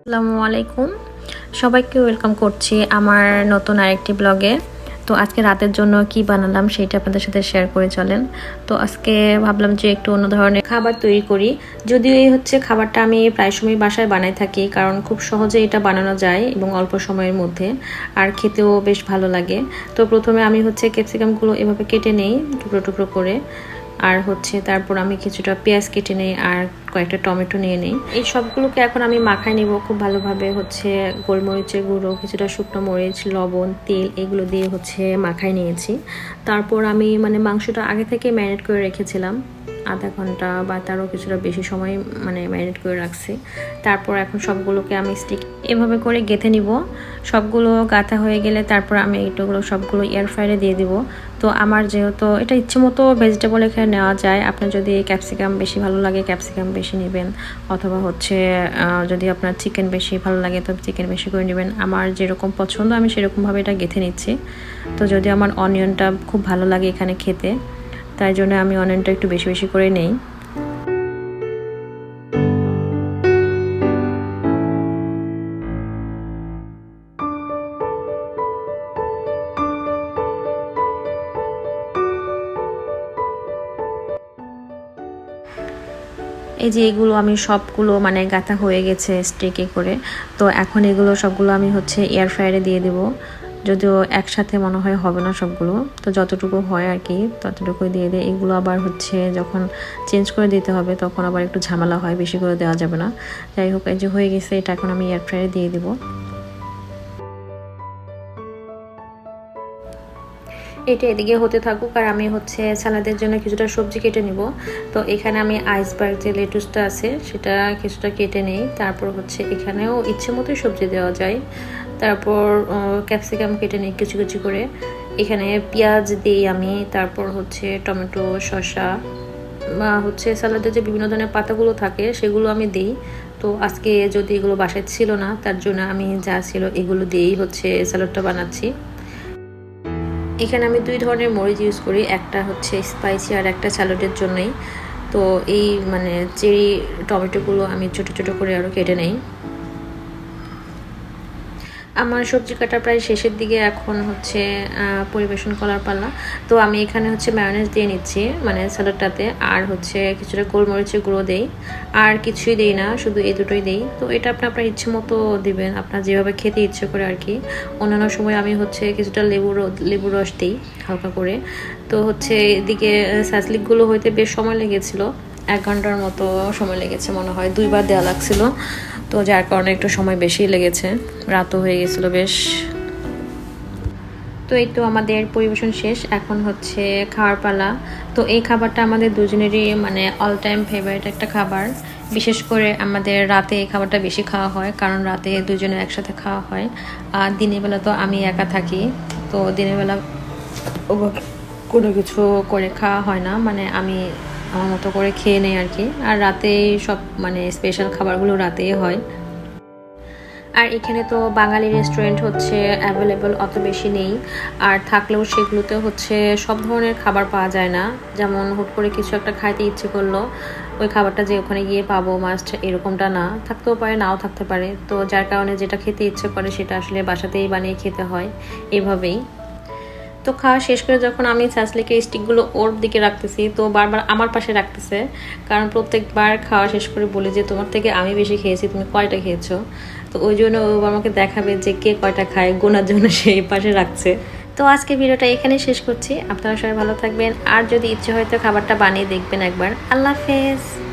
আসসালামু আলাইকুম, সবাইকে ওয়েলকাম করছি আমার নতুন আরেকটি ব্লগে। তো আজকে রাতের জন্য কি বানালাম সেটা আপনাদের সাথে শেয়ার করে চলেন। তো আজকে ভাবলাম যে একটু অন্য ধরনের খাবার তৈরি করি। যদিও এই খাবারটা আমি প্রায় সময় বাসায় বানাই থাকি, কারণ খুব সহজে এটা বানানো যায় এবং অল্প সময়ের মধ্যে, আর খেতেও বেশ ভালো লাগে। তো প্রথমে আমি ক্যাপসিকামগুলো এভাবে কেটে নেই টুকরো টুকরো করে, আর তারপর আমি কিছুটা পেঁয়াজ কেটে নেই আর কয়েকটা টমেটো নিয়ে নেই। এই সবগুলোকে এখন আমি মাখায় নিব খুব ভালোভাবে। গোলমরিচের গুঁড়ো, কিছুটা শুকনো মরিচ, লবণ, তেল এগুলো দিয়ে মাখায় নিয়েছি। তারপর আমি মাংসটা আগে থেকে ম্যারিনেট করে রেখেছিলাম, আধা ঘন্টা বা তারও কিছুটা বেশি সময় ম্যারিনেট করে রাখছি। তারপর এখন সবগুলোকে আমি স্টিক এভাবে করে গেঁথে নিব। সবগুলো গাঁথা হয়ে গেলে তারপর আমি এগুলো সবগুলো এয়ার ফ্রায়ারে দিয়ে দিব। তো আমার যেহেতু এটা ইচ্ছে মতো ভেজিটেবল এখানে নেওয়া যায়, আপনার যদি ক্যাপসিকাম বেশি ভালো লাগে ক্যাপসিকাম বেশি নেবেন, অথবা যদি আপনার চিকেন বেশি ভালো লাগে তো চিকেন বেশি করে নেবেন। আমার যেরকম পছন্দ আমি সেরকমভাবে এটা গেঁথে নিচ্ছি। তো যদি আমার অনিয়নটা খুব ভালো লাগে এখানে খেতে, তাই জন্য আমি অনিয়নটা একটু বেশি বেশি করে নেই। এই যে এগুলো আমি সবগুলো গাঁথা হয়ে গেছে স্টিকে করে। তো এখন এগুলো সবগুলো আমি এয়ার ফ্রায়ারে দিয়ে দেবো। যদিও একসাথে মনে হয় হবে না সবগুলো, তো যতটুকু হয় আর কি ততটুকু দিয়ে দেয়। এগুলো আবার যখন চেঞ্জ করে দিতে হবে তখন আবার একটু ঝামেলা হয়, বেশি করে দেওয়া যাবে না। যাই হোক, এই যে হয়ে গেছে, এটা এখন আমি এয়ার ফ্রায়ারে দিয়ে দেবো। এটা এদিকে হতে থাকুক, আর আমি সালাদের জন্য কিছুটা সবজি কেটে নিব। তো এখানে আমি আইসবার্গ যে লেটুসটা আছে সেটা কিছুটা কেটে নেই। তারপর এখানেও ইচ্ছে মতোই সবজি দেওয়া যায়। তারপর ক্যাপসিকাম কেটে নিই কিছু কিছু করে। এখানে পেঁয়াজ দিই আমি, তারপর টমেটো, শসা বা সালাদের যে বিভিন্ন ধরনের পাতাগুলো থাকে সেগুলো আমি দিই। তো আজকে যদি এগুলো বাসায় ছিল না, তার জন্য আমি যা ছিল এগুলো দিয়েই স্যালাডটা বানাচ্ছি। এখানে আমি 2 ধরনের মরিচ ইউজ করি, একটা স্পাইসি আর একটা স্যালাডের জন্যই। তো এই চেরি টমেটোগুলো আমি ছোট ছোট করে আরও কেটে নেই। আমার সবজি কাটা প্রায় শেষের দিকে, এখন পরিবেশন করার পালা। তো আমি এখানে মায়োনেজ দিয়ে নিচ্ছি স্যালাডটাতে, আর কিছুটা গোলমরিচের গুঁড়ো দেই, আর কিছুই দেই না, শুধু এই দুটোই দেই। তো এটা আপনার ইচ্ছে মতো দিবেন, আপনার যেভাবে খেতে ইচ্ছে করে আর কি। অন্যান্য সময় আমি কিছুটা লেবুর রস দিই হালকা করে। তো এদিকে স্যাসলিকগুলো হইতে বেশ সময় লেগেছিল, 1 ঘন্টার মতো সময় লেগেছে মনে হয়, 2 বার দেওয়া লাগছিল। তো যার কারণে একটু সময় বেশি লেগেছে, রাতও হয়ে গেছিল বেশ। তো এই তো আমাদের পরিবেশন শেষ, এখন খাওয়ার পালা। তো এই খাবারটা আমাদের দুজনেরই অল টাইম ফেভারিট একটা খাবার। বিশেষ করে আমাদের রাতে এই খাবারটা বেশি খাওয়া হয়, কারণ রাতে দুজনে একসাথে খাওয়া হয়। আর দিনের বেলা তো আমি একা থাকি, তো দিনের বেলা কোনো কিছু করে খাওয়া হয় না, আমি আমার মতো করে খেয়ে নেই আর কি। আর রাতেই সব স্পেশাল খাবারগুলো রাতেই হয়। আর এখানে তো বাঙালি রেস্টুরেন্ট অ্যাভেলেবল অত বেশি নেই, আর থাকলেও সেগুলোতে সব ধরনের খাবার পাওয়া যায় না। যেমন হুট করে কিছু একটা খাইতে ইচ্ছে করলো, ওই খাবারটা যে ওখানে গিয়ে পাবো মাস্ট এরকমটা না, থাকতেও পারে নাও থাকতে পারে। তো যার কারণে যেটা খেতে ইচ্ছে করে সেটা আসলে বাসাতেই বানিয়ে খেতে হয়, এভাবেই। তো খাওয়া শেষ করে যখন আমি সাসলিকের স্টিকগুলো ওর দিকে রাখতেছি, তো বারবার আমার পাশে রাখতেছে, কারণ প্রত্যেকবার খাওয়া শেষ করে বলি যে তোমার থেকে আমি বেশি খেয়েছি, তুমি কয়টা খেয়েছো। তো ওই জন্য ও আমাকে দেখাবে যে কে কয়টা খায়, গোনার জন্য সেই পাশে রাখছে। তো আজকে ভিডিওটা এখানেই শেষ করছি। আপনারা সবাই ভালো থাকবেন, আর যদি ইচ্ছে হয় তো খাবারটা বানিয়ে দেখবেন একবার। আল্লাহ হাফেজ।